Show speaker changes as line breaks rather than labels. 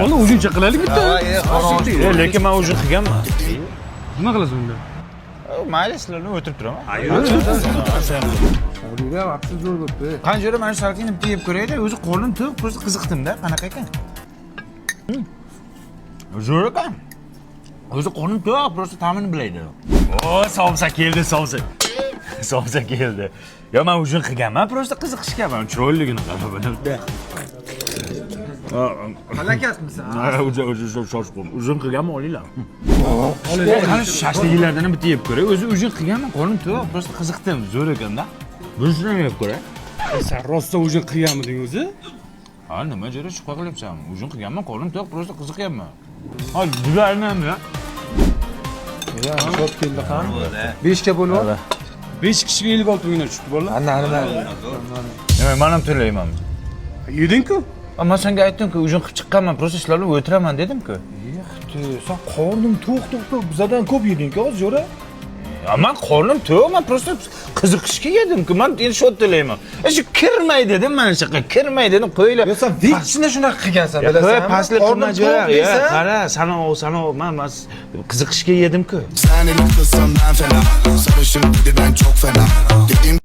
Bola o'zingcha qilaylik bitta.
Lekin men o'zim qilganman.
Nima qilasan unda?
Mayli, sizlarni o'tirib turaman.
Oliyda vaqtni zo'r bo'pti.
Qanjara mana shu salkini bitta yeb ko'raylik, o'zi qo'lim to'q, просто qiziqdim-da, qanaqa ekan. Zo'r ekan. O'zi qo'lim to'q, просто ta'mini bilaydi. O, somsa keldi, somsa. Somsa keldi. Yo, men o'zim qilganman, просто qiziqishganman, chiroyligini qaradim.
Halakatmisan?
O'zim shoshqum. O'zim qilganman, olinglar. Qani shu shashliklardan bitta yeb ko'ray. O'zi o'zim qilganman, qo'lim to'q, просто qiziqdim, zo'r ekan-da. Bunisini ham yeb ko'ray.
Sen rostdan o'zing qilganmiding o'zi?
Ha, nima jara shubha qilyapsan? O'zim qilganman, qo'lim to'q, просто qiziqyapman. Ha, bularni ham ya.
Ya, shot keldi ham. 5 ga bo'lib. 5 kishiga 56 mingdan tushdi bola.
Ana.
Nima, men ham to'layman.
Yeding-ku?
Men senga aytdim-ku, o'zim qilib chiqqanman, просто ishlarni o'tiraman dedim-ku.
Sen qornim to'q, bizadan ko'p yeding-ku, zo'ra.
Ya men qornim to'q, men просто qiziqishga yedim-ku. Men endi shot to'layman. Shu kirmay dedim, mana shu yoqqa kirmay dedim, qo'ylar.
Yo, sen vechni shunaqa qilgansan, bilasanmi?
Qo'y, pastlik qilma jo'ra. Ya, qara, sana men qiziqishga yedim-ku.
Sen luktasam ben fena. Sarışın dedi ben çok fena. Dedim